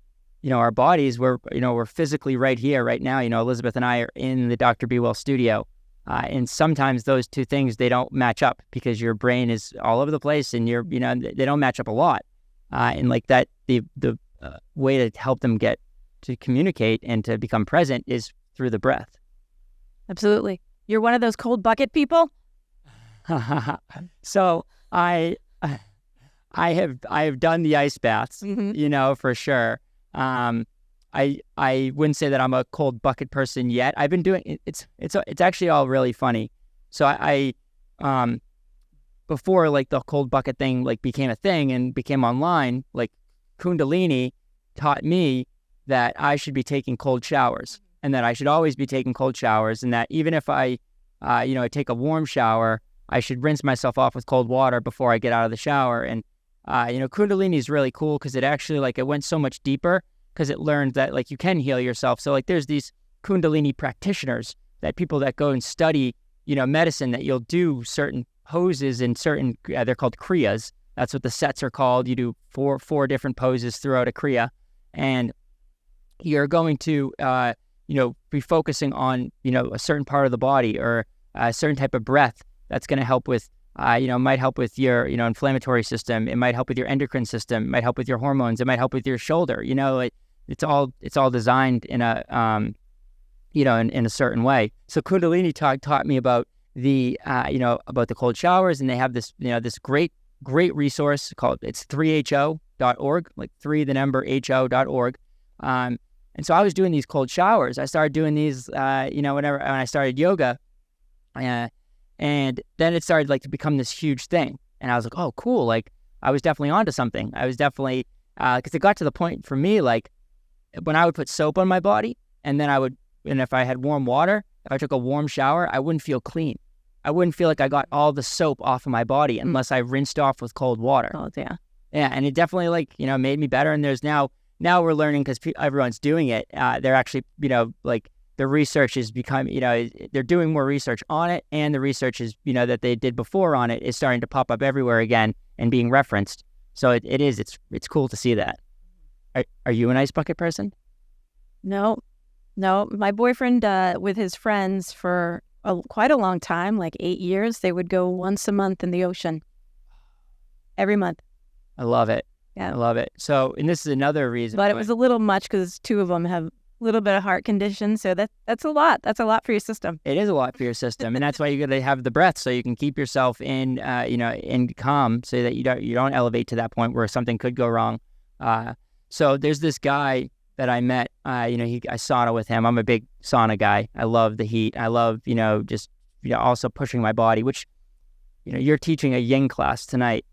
our bodies, we're physically right here, right now. Elizabeth and I are in the Dr. BeeWell studio. And sometimes those two things, they don't match up because your brain is all over the place, and they don't match up a lot. And like that, the way to help them get to communicate and to become present is through the breath. Absolutely. You're one of those cold bucket people? So I have done the ice baths, for sure. I wouldn't say that I'm a cold bucket person yet. I've been doing it's actually all really funny. So I before like the cold bucket thing like became a thing and became online, like Kundalini taught me that I should be taking cold showers, and that I should always be taking cold showers, and that even if I take a warm shower, I should rinse myself off with cold water before I get out of the shower. And Kundalini is really cool because it actually it went so much deeper, because it learned that like you can heal yourself. So like there's these Kundalini practitioners, that people that go and study, medicine, that you'll do certain poses and certain, they're called kriyas. That's what the sets are called. You do four different poses throughout a kriya, and you're going to, be focusing on, a certain part of the body or a certain type of breath that's going to help with, might help with your, inflammatory system. It might help with your endocrine system. It might help with your hormones. It might help with your shoulder. It's all designed in a, in a certain way. So Kundalini taught me about the, about the cold showers, and they have this, this great resource called, it's 3ho.org, like 3 the number ho.org. And so I was doing these cold showers. I started doing these, when I started yoga, and then it started to become this huge thing. And I was like, oh, cool. Like I was definitely onto something. I was definitely, because it got to the point for me, like when I would put soap on my body, and then and if I had warm water, if I took a warm shower, I wouldn't feel clean. I wouldn't feel like I got all the soap off of my body unless I rinsed off with cold water. Oh, yeah. Yeah. And it definitely made me better. And there's now we're learning, because everyone's doing it. They're actually, the research is they're doing more research on it, and the research is, that they did before on it is starting to pop up everywhere again and being referenced. So it's cool to see that. Are you an ice bucket person? No. My boyfriend, with his friends for quite a long time, like 8 years, they would go once a month in the ocean. Every month. I love it. Yeah. I love it. So, and this is another reason. But it was a little much because two of them have a little bit of heart condition. So that's a lot. That's a lot for your system. It is a lot for your system. And that's why you got to have the breath, so you can keep yourself in, in calm, so that you don't elevate to that point where something could go wrong. So there's this guy that I met, I sauna with him. I'm a big sauna guy. I love the heat. I love, just, also pushing my body, which, you're teaching a yin class tonight.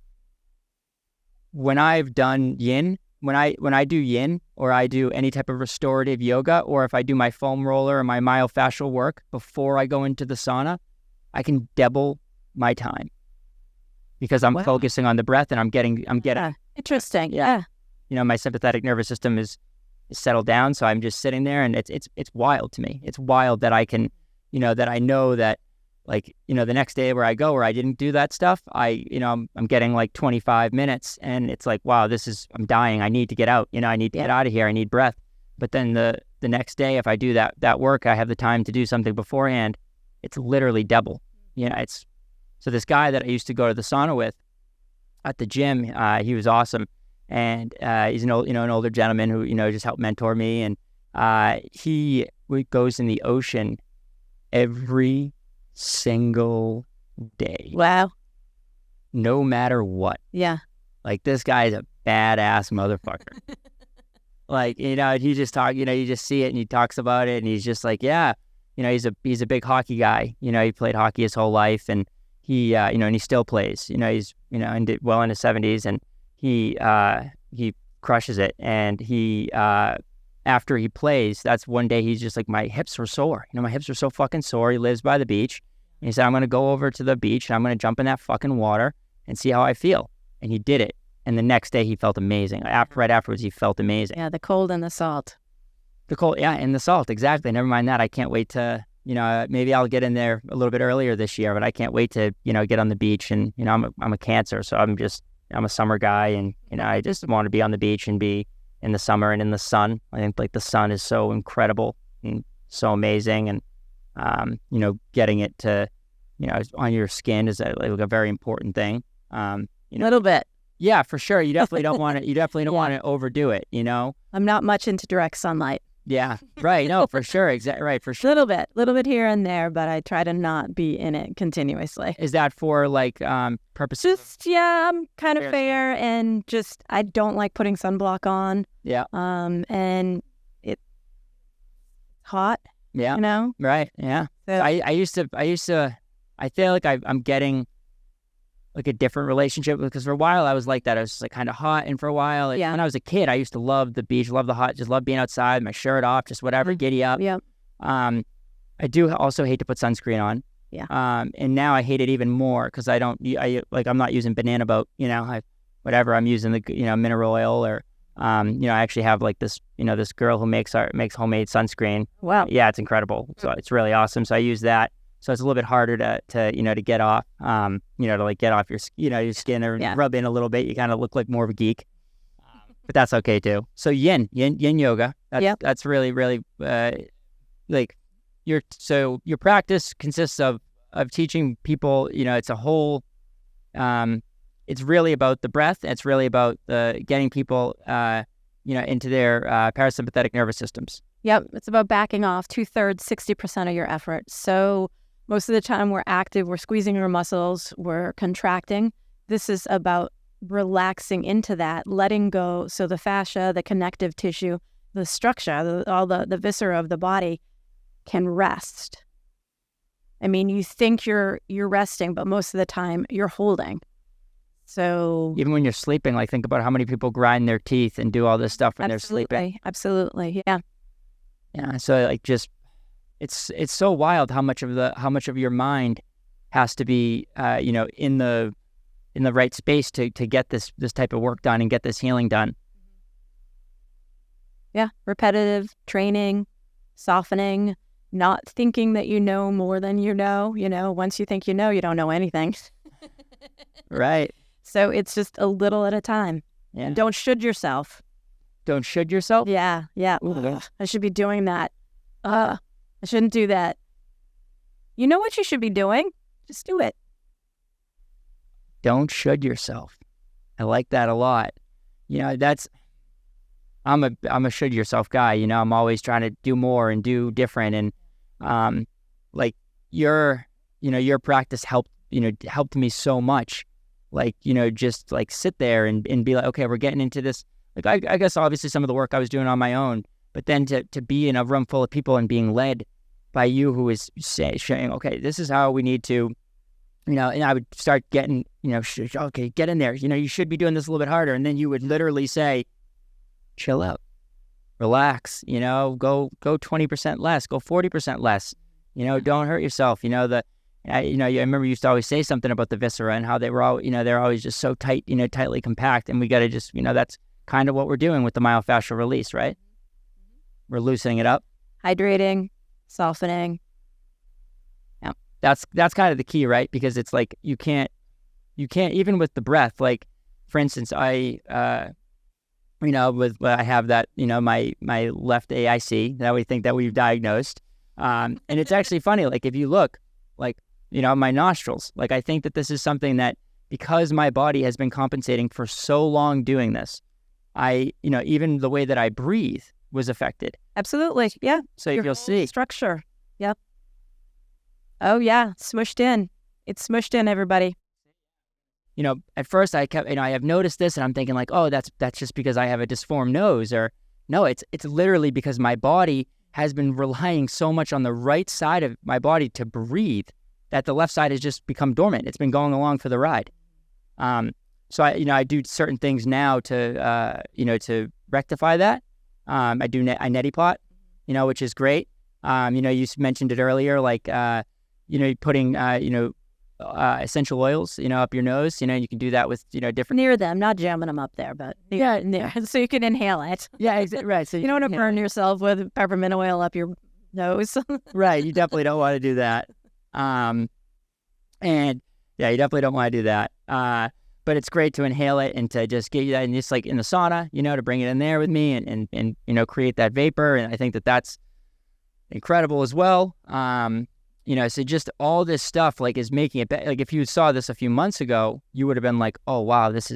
When I've done yin, when I do yin, or I do any type of restorative yoga, or if I do my foam roller or my myofascial work before I go into the sauna, I can double my time, because I'm focusing on the breath, and I'm getting. Interesting. Yeah. My sympathetic nervous system is settled down, so I'm just sitting there, and it's wild to me. It's wild that I can, that I know that, the next day where I didn't do that stuff, I'm getting 25 minutes, and it's like, wow, I'm dying. I need to get out. I need to get out of here. I need breath. But then the next day, if I do that work, I have the time to do something beforehand. It's literally double. So this guy that I used to go to the sauna with, at the gym. He was awesome, and he's an older gentleman who just helped mentor me, and he goes in the ocean every single day. Wow. No matter what. Yeah. Like, this guy is a badass motherfucker. Like, he just you just see it and he talks about it and he's just like, yeah, he's a big hockey guy. He played hockey his whole life, and he, and he still plays. He's, well in his 70s, and he crushes it. And he, after he plays, that's one day he's just like, my hips were sore. My hips were so fucking sore. He lives by the beach. And he said, I'm going to go over to the beach and I'm going to jump in that fucking water and see how I feel. And he did it. And the next day he felt amazing. Right afterwards, he felt amazing. Yeah, the cold and the salt. The cold, yeah, and the salt, exactly. Never mind that. I can't wait to, maybe I'll get in there a little bit earlier this year, but I can't wait to, get on the beach. And, I'm a Cancer, so I'm a summer guy, and, I just want to be on the beach and be in the summer and in the sun. I think, like, the sun is so incredible and so amazing, and, getting it to, on your skin is a very important thing. A little bit. Yeah, for sure. You definitely don't want to. You definitely don't want to overdo it. I'm not much into direct sunlight. Yeah, right. No, for sure. Exactly right. For sure. Little bit here and there, but I try to not be in it continuously. Is that for like purposes? Just, yeah, I'm kind of fair, and just I don't like putting sunblock on. Yeah. And it's hot. Yeah. Right. Yeah. So, I used to. I feel like I'm getting like a different relationship, because for a while I was like that. I was just like kind of hot, and for a while, when I was a kid, I used to love the beach, love the hot, just love being outside, my shirt off, just whatever, giddy up. Yeah. I do also hate to put sunscreen on. Yeah. And now I hate it even more, because I'm not using banana boat. I'm using the mineral oil, or I actually have like this this girl who makes homemade sunscreen. Wow. Yeah, it's incredible. So it's really awesome. So I use that. So it's a little bit harder to get off, to like get off your skin, or rub in a little bit. You kind of look like more of a geek, but that's okay too. So yin yoga. That's really, really like your practice consists of teaching people. It's a whole. It's really about the breath. And it's really about getting people, into their parasympathetic nervous systems. Yep, it's about backing off 2/3, 60% of your effort. So most of the time we're active, we're squeezing our muscles, we're contracting. This is about relaxing into that, letting go, so the fascia, the connective tissue, the structure, all the viscera of the body can rest. I mean, you think you're resting, but most of the time you're holding. So even when you're sleeping, like, think about how many people grind their teeth and do all this stuff when they're sleeping. Absolutely, yeah. Yeah, so like, just it's so wild how much of your mind has to be in the right space to get this type of work done and get this healing done. Yeah, repetitive training, softening, not thinking that you know more than you know. Once you think you don't know anything. Right. So it's just a little at a time. Yeah. And don't should yourself. Don't should yourself? Yeah. Ooh, I should be doing that. I shouldn't do that. You know what you should be doing? Just do it. Don't should yourself. I like that a lot. I'm a should yourself guy. I'm always trying to do more and do different. And like your practice helped me so much. Like, just like sit there and be like, okay, we're getting into this. Like, I guess obviously some of the work I was doing on my own, but then to be in a room full of people and being led by you, who is saying, okay, this is how we need to, and I would start getting, okay, get in there. You should be doing this a little bit harder. And then you would literally say, chill out, relax, go 20% less, go 40% less, don't hurt yourself. I remember you used to always say something about the viscera and how they were all, they're always just so tight, tightly compact. And we got to just, that's kind of what we're doing with the myofascial release, right? We're loosening it up. Hydrating, softening. Yeah. That's kind of the key, right? Because it's like, you can't even with the breath, like, for instance, I have that, my left AIC that we think that we've diagnosed. And it's actually funny. Like, if you look, like, my nostrils, like, I think that this is something that because my body has been compensating for so long doing this, even the way that I breathe was affected. Absolutely. Yeah. So Your you'll whole see. structure. Yep. Oh yeah. Smushed in. It's smushed in, everybody. At first I kept, I have noticed this and I'm thinking like, oh, that's just because I have a disformed nose, or no, it's literally because my body has been relying so much on the right side of my body to breathe that the left side has just become dormant. It's been going along for the ride. So I do certain things now to rectify that. I neti pot, which is great. You mentioned it earlier, like, putting, essential oils, up your nose, you can do that with, different. Near them, not jamming them up there, but near, so you can inhale it. Yeah, right. So you don't want to burn yourself with peppermint oil up your nose. Right. You definitely don't want to do that. And yeah, you definitely don't want to do that. But it's great to inhale it and to just get you that, and just like in the sauna, to bring it in there with me and create that vapor. And I think that that's incredible as well. So just all this stuff like is making it better. Like if you saw this a few months ago, you would have been like, oh wow, it's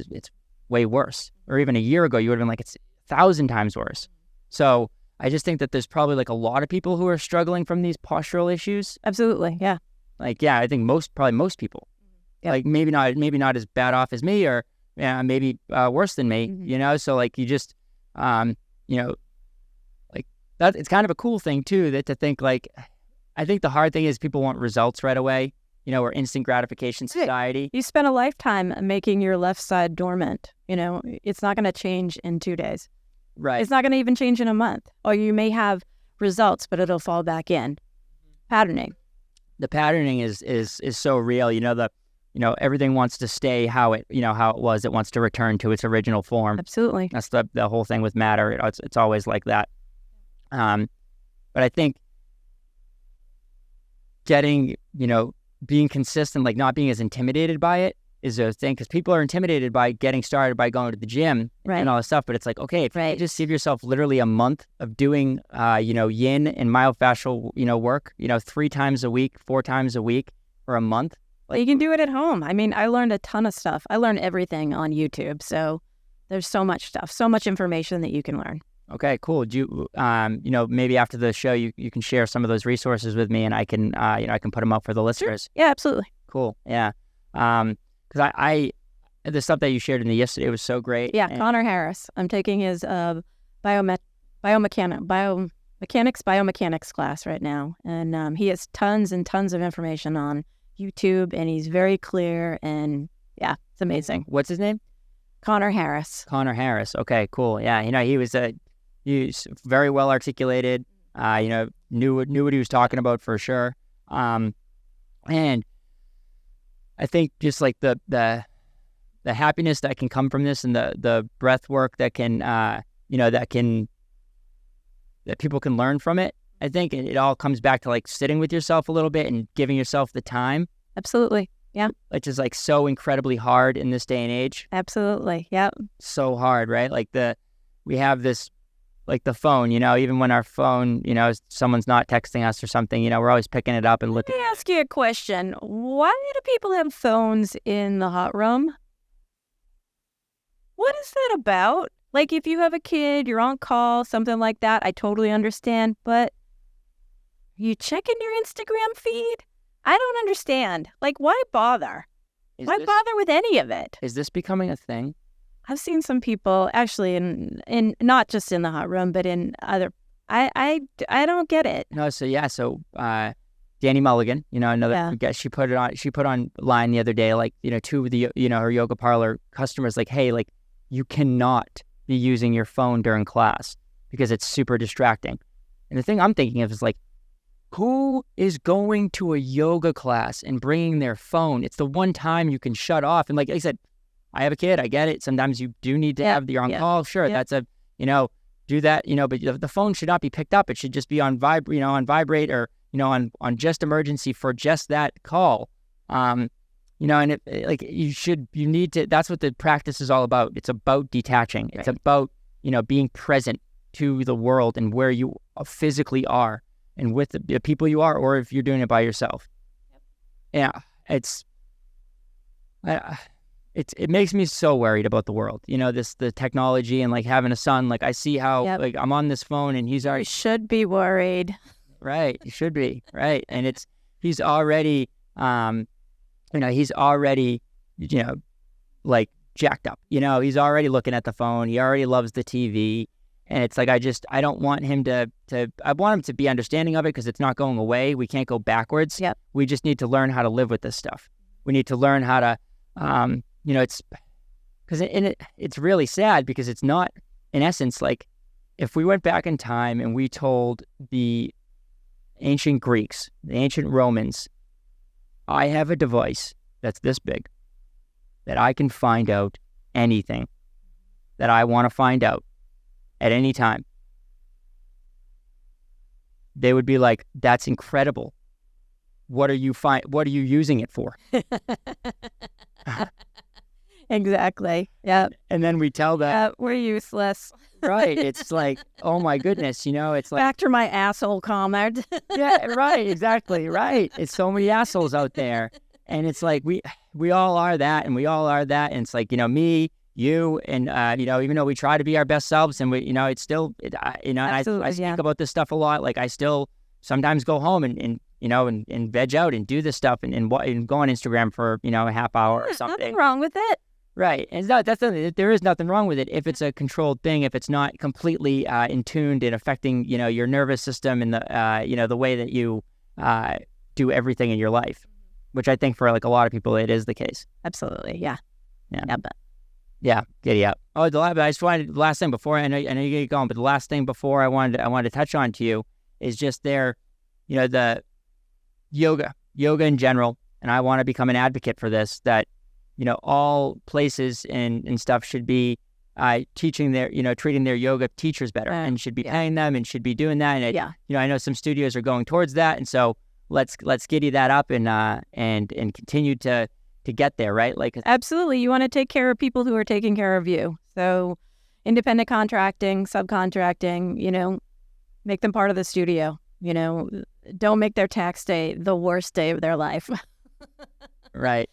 way worse. Or even a year ago, you would have been like, it's 1,000 times worse. So I just think that there's probably like a lot of people who are struggling from these postural issues. Absolutely. Yeah. Like, yeah, I think most people. Yep. Like maybe not as bad off as me, or maybe worse than me, So like you just, like that. It's kind of a cool thing too, that to think like, I think the hard thing is people want results right away, we're instant gratification society. You spent a lifetime making your left side dormant. It's not going to change in 2 days. Right. It's not going to even change in a month. Or you may have results, but it'll fall back in. Patterning. The patterning is so real. Everything wants to stay how it was. It wants to return to its original form. Absolutely. That's the whole thing with matter. It's always like that. But I think getting, being consistent, like not being as intimidated by it is a thing, because people are intimidated by getting started by going to the gym and all this stuff. But it's like, okay, if you just give yourself literally a month of doing, yin and myofascial, work, 3 times a week, 4 times a week for a month. You can do it at home. I mean, I learned a ton of stuff. I learned everything on YouTube. So there's so much stuff, so much information that you can learn. Okay, cool. Do you, maybe after the show, you can share some of those resources with me, and I can, I can put them up for the listeners. Sure. Yeah, absolutely. Cool. Yeah. Because I the stuff that you shared in the yesterday was so great. Yeah, Connor Harris. I'm taking his biomechanics class right now, and he has tons and tons of information on YouTube, and he's very clear, and yeah, it's amazing. What's his name? Connor Harris. Connor Harris. Okay, cool. Yeah, he was very well articulated. Knew what he was talking about for sure. And I think just like the happiness that can come from this, and the breath work that can that people can learn from it. I think it all comes back to like sitting with yourself a little bit and giving yourself the time. Absolutely. Yeah. Which is like so incredibly hard in this day and age. Absolutely. Yep. So hard, right? Like we have this, like the phone, even when our phone, someone's not texting us or something, we're always picking it up and looking. Let me ask you a question. Why do people have phones in the hot room? What is that about? Like if you have a kid, you're on call, something like that, I totally understand. But you checking your Instagram feed? I don't understand. Like, why bother? Why bother with any of it? Is this becoming a thing? I've seen some people actually in not just in the hot room, but in other. I don't get it. No, so Danny Mulligan, another guest, she put online the other day, like, two of the her yoga parlor customers, like, hey, like, you cannot be using your phone during class because it's super distracting. And the thing I'm thinking of is like, who is going to a yoga class and bringing their phone? It's the one time you can shut off. And like I said, I have a kid. I get it. Sometimes you do need to have your on call. Sure, that's do that. But the phone should not be picked up. It should just be on vibrate or on just emergency for just that call. And you need to. That's what the practice is all about. It's about detaching. It's about being present to the world and where you physically are, and with the people you are, or if you're doing it by yourself. Yep. Yeah, it's it makes me so worried about the world. The technology and like having a son. Like I see how like I'm on this phone and he's already You should be worried. right. You should be right, and he's already he's already like jacked up. He's already looking at the phone. He already loves the TV. And it's like, I don't want him I want him to be understanding of it because it's not going away. We can't go backwards. Yep. We just need to learn how to live with this stuff. We need to learn how to, it's really sad because it's not, in essence, like if we went back in time and we told the ancient Greeks, the ancient Romans, I have a device that's this big that I can find out anything that I want to find out at any time, they would be like, that's incredible. What are you using it for? Exactly. Yeah. And then we tell them, we're useless. right. It's like, oh my goodness, it's like back to my asshole comment. yeah, right, exactly, right. It's so many assholes out there. And it's like we all are that, and we all are that. And it's like, me, you, and even though we try to be our best selves, and it's still, and I speak about this stuff a lot. Like I still sometimes go home and veg out and do this stuff and go on Instagram for a half hour or something. Nothing wrong with it, right? And there is nothing wrong with it if it's a controlled thing, if it's not completely in tuned and affecting your nervous system and the way that you do everything in your life, which I think for like a lot of people it is the case. Absolutely, yeah. But. Yeah, giddy up. Oh, I just wanted the last thing before I know you get going, but the last thing before I wanted to touch on to you is just the yoga in general, and I want to become an advocate for this. That all places and stuff should be teaching treating their yoga teachers better, and should be paying them and should be doing that. And I know some studios are going towards that, and so let's giddy that up and continue to get there, right? Like absolutely, you want to take care of people who are taking care of you. So independent contracting, subcontracting, make them part of the studio. Don't make their tax day the worst day of their life. Right.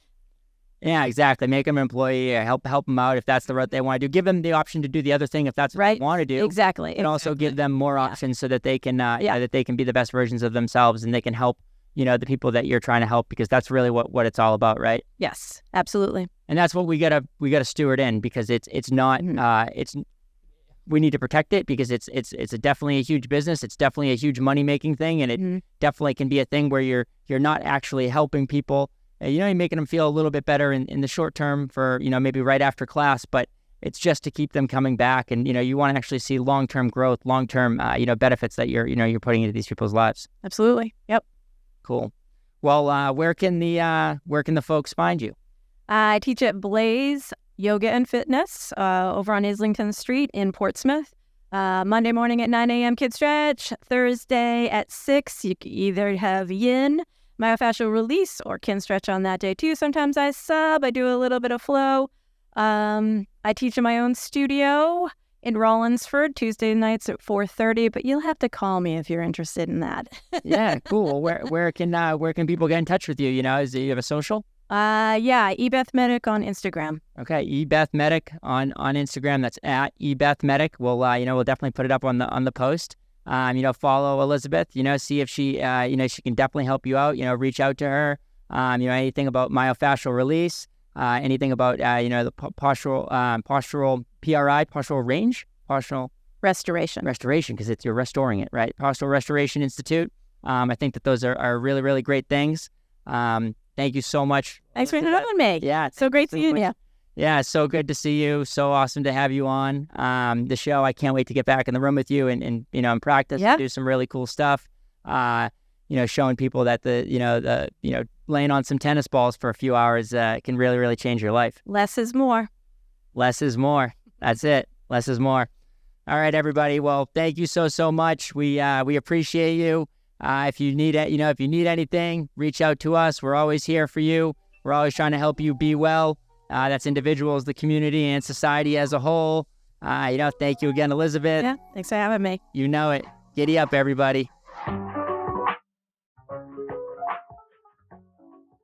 Yeah, exactly. Make them an employee. Help them out if that's the route they want to do. Give them the option to do the other thing if that's what they want to do. Exactly. And also give them more options so that they can that they can be the best versions of themselves, and they can help the people that you're trying to help, because that's really what it's all about, right? Yes, absolutely. And that's what we gotta steward in, because it's not we need to protect it, because it's definitely a huge business. It's definitely a huge money making thing, and it definitely can be a thing where you're not actually helping people. You're making them feel a little bit better in the short term for maybe right after class, but it's just to keep them coming back, and you want to actually see long-term growth, long-term benefits that you're putting into these people's lives. Absolutely. Yep. Cool. Well, where can the folks find you? I teach at Blaze Yoga and Fitness over on Islington Street in Portsmouth. Monday morning at 9 a.m. Kid Stretch. Thursday at 6. You can either have Yin, Myofascial Release, or Kin Stretch on that day too. Sometimes I sub. I do a little bit of flow. I teach in my own studio in Rollinsford, Tuesday nights at 4:30, but you'll have to call me if you're interested in that. Yeah, cool. Where can people get in touch with you? You have a social? eBeth Medic on Instagram. Okay, eBeth Medic on Instagram. That's at eBeth Medic. We'll we'll definitely put it up on the post. Follow Elizabeth. See if she she can definitely help you out. Reach out to her. Anything about myofascial release. Anything about the postural PRI, postural range, postural restoration, because you're restoring it, right? Postural Restoration Institute. I think that those are really, really great things. Thank you so much. Thanks for having me. Yeah, so great seeing you. Yeah, so good to see you. So awesome to have you on the show. I can't wait to get back in the room with you and and practice and do some really cool stuff. Showing people that the laying on some tennis balls for a few hours can really, really change your life. Less is more. Less is more. That's it. Less is more. All right, everybody. Well, thank you so much. We appreciate you. If you need it, if you need anything, reach out to us. We're always here for you. We're always trying to help you be well. That's individuals, the community, and society as a whole. Thank you again, Elizabeth. Yeah, thanks for having me. You know it. Giddy up, everybody.